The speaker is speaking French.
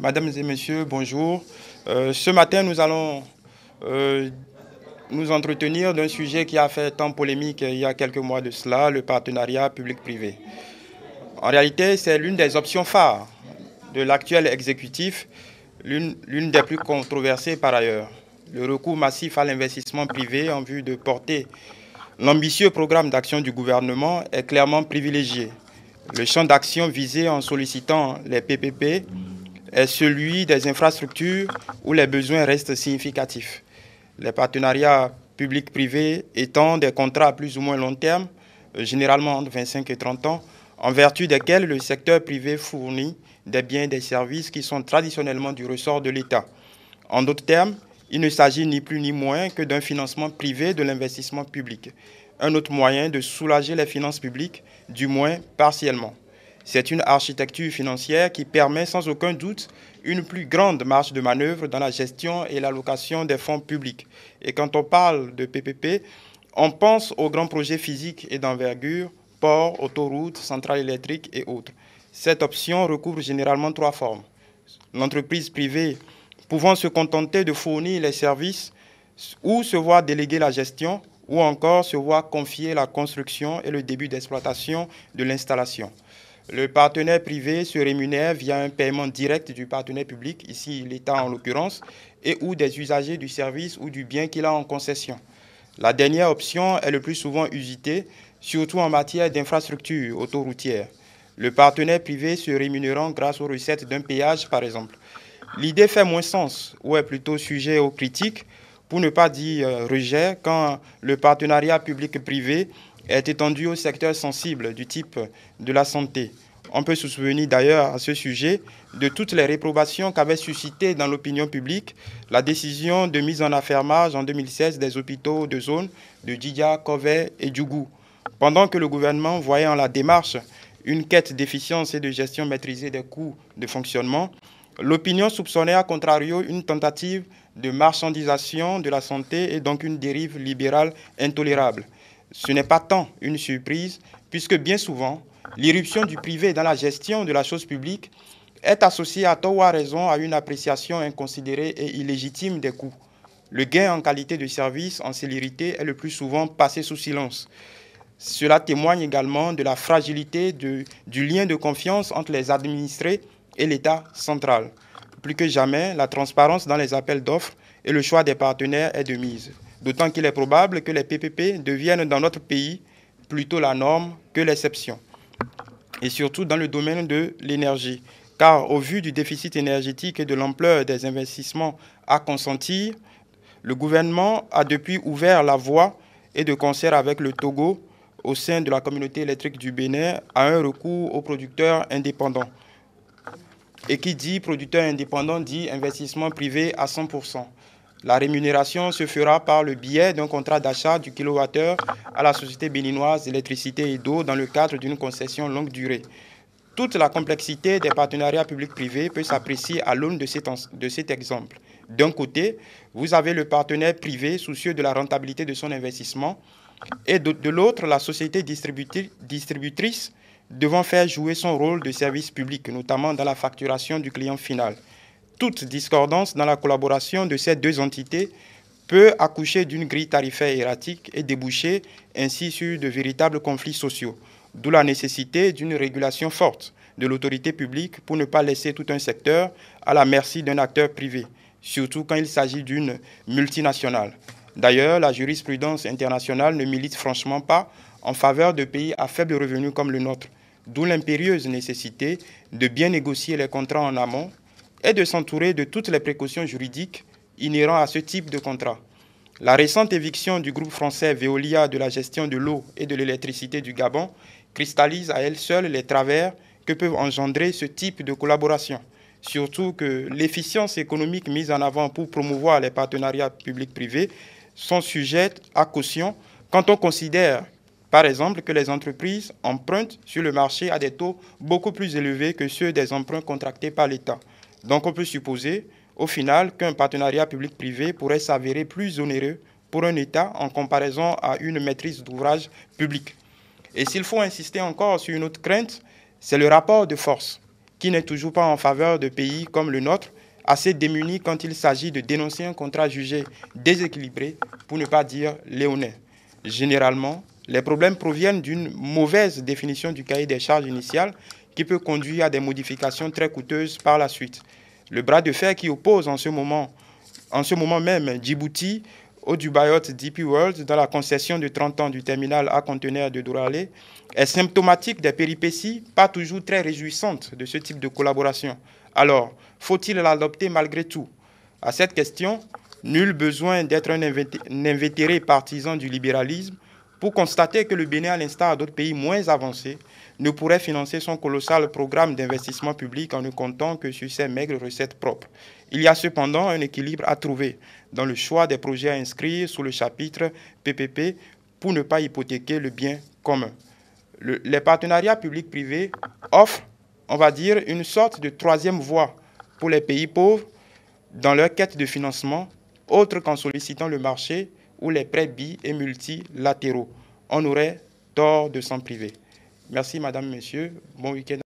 Mesdames et messieurs, bonjour. Ce matin, nous allons nous entretenir d'un sujet qui a fait tant polémique il y a quelques mois de cela, le partenariat public-privé. En réalité, c'est l'une des options phares de l'actuel exécutif, l'une des plus controversées par ailleurs. Le recours massif à l'investissement privé en vue de porter l'ambitieux programme d'action du gouvernement est clairement privilégié. Le champ d'action visé en sollicitant les PPP est celui des infrastructures où les besoins restent significatifs. Les partenariats publics-privés étant des contrats à plus ou moins long terme, généralement entre 25 et 30 ans, en vertu desquels le secteur privé fournit des biens et des services qui sont traditionnellement du ressort de l'État. En d'autres termes, il ne s'agit ni plus ni moins que d'un financement privé de l'investissement public, un autre moyen de soulager les finances publiques, du moins partiellement. C'est une architecture financière qui permet sans aucun doute une plus grande marge de manœuvre dans la gestion et l'allocation des fonds publics. Et quand on parle de PPP, on pense aux grands projets physiques et d'envergure, ports, autoroutes, centrales électriques et autres. Cette option recouvre généralement trois formes. L'entreprise privée pouvant se contenter de fournir les services ou se voir déléguer la gestion ou encore se voir confier la construction et le début d'exploitation de l'installation. Le partenaire privé se rémunère via un paiement direct du partenaire public, ici l'État en l'occurrence, et ou des usagers du service ou du bien qu'il a en concession. La dernière option est le plus souvent usitée, surtout en matière d'infrastructures autoroutières. Le partenaire privé se rémunérant grâce aux recettes d'un péage, par exemple. L'idée fait moins sens, ou est plutôt sujet aux critiques, pour ne pas dire rejet, quand le partenariat public-privé est étendu au secteur sensible du type de la santé. On peut se souvenir d'ailleurs à ce sujet de toutes les réprobations qu'avait suscité dans l'opinion publique la décision de mise en affermage en 2016 des hôpitaux de zone de Djidia, Kové et Djougou. Pendant que le gouvernement voyait en la démarche une quête d'efficience et de gestion maîtrisée des coûts de fonctionnement, l'opinion soupçonnait à contrario une tentative de marchandisation de la santé et donc une dérive libérale intolérable. Ce n'est pas tant une surprise, puisque bien souvent, l'irruption du privé dans la gestion de la chose publique est associée à tort ou à raison à une appréciation inconsidérée et illégitime des coûts. Le gain en qualité de service, en célérité, est le plus souvent passé sous silence. Cela témoigne également de la fragilité du lien de confiance entre les administrés et l'État central. Plus que jamais, la transparence dans les appels d'offres et le choix des partenaires est de mise. D'autant qu'il est probable que les PPP deviennent dans notre pays plutôt la norme que l'exception. Et surtout dans le domaine de l'énergie. Car au vu du déficit énergétique et de l'ampleur des investissements à consentir, le gouvernement a depuis ouvert la voie et de concert avec le Togo au sein de la communauté électrique du Bénin à un recours aux producteurs indépendants. Et qui dit producteur indépendant dit investissement privé à 100%. La rémunération se fera par le biais d'un contrat d'achat du kilowattheure à la société béninoise d'électricité et d'eau dans le cadre d'une concession longue durée. Toute la complexité des partenariats publics-privés peut s'apprécier à l'aune de cet exemple. D'un côté, vous avez le partenaire privé soucieux de la rentabilité de son investissement et de l'autre, la société distributrice devant faire jouer son rôle de service public, notamment dans la facturation du client final. Toute discordance dans la collaboration de ces deux entités peut accoucher d'une grille tarifaire erratique et déboucher ainsi sur de véritables conflits sociaux, d'où la nécessité d'une régulation forte de l'autorité publique pour ne pas laisser tout un secteur à la merci d'un acteur privé, surtout quand il s'agit d'une multinationale. D'ailleurs, la jurisprudence internationale ne milite franchement pas en faveur de pays à faible revenu comme le nôtre, d'où l'impérieuse nécessité de bien négocier les contrats en amont et de s'entourer de toutes les précautions juridiques inhérentes à ce type de contrat. La récente éviction du groupe français Veolia de la gestion de l'eau et de l'électricité du Gabon cristallise à elle seule les travers que peuvent engendrer ce type de collaboration. Surtout que l'efficience économique mise en avant pour promouvoir les partenariats publics-privés sont sujettes à caution quand on considère, par exemple, que les entreprises empruntent sur le marché à des taux beaucoup plus élevés que ceux des emprunts contractés par l'État. Donc on peut supposer, au final, qu'un partenariat public-privé pourrait s'avérer plus onéreux pour un État en comparaison à une maîtrise d'ouvrage publique. Et s'il faut insister encore sur une autre crainte, c'est le rapport de force. qui n'est toujours pas en faveur de pays comme le nôtre, assez démunis quand il s'agit de dénoncer un contrat jugé déséquilibré, pour ne pas dire léonin. Généralement, les problèmes proviennent d'une mauvaise définition du cahier des charges initial qui peut conduire à des modifications très coûteuses par la suite. Le bras de fer qui oppose en ce moment même Djibouti au Dubaïot DP World dans la concession de 30 ans du terminal à conteneurs de Douralé est symptomatique des péripéties pas toujours très réjouissantes de ce type de collaboration. Alors, faut-il l'adopter malgré tout? À cette question, nul besoin d'être un invétéré partisan du libéralisme pour constater que le Bénin, à l'instar d'autres pays moins avancés, ne pourrait financer son colossal programme d'investissement public en ne comptant que sur ses maigres recettes propres. Il y a cependant un équilibre à trouver dans le choix des projets à inscrire sous le chapitre PPP pour ne pas hypothéquer le bien commun. Les partenariats publics-privés offrent, on va dire, une sorte de troisième voie pour les pays pauvres dans leur quête de financement, autre qu'en sollicitant le marché ou les prêts bi- et multilatéraux. On aurait tort de s'en priver. Merci, madame, monsieur. Bon week-end.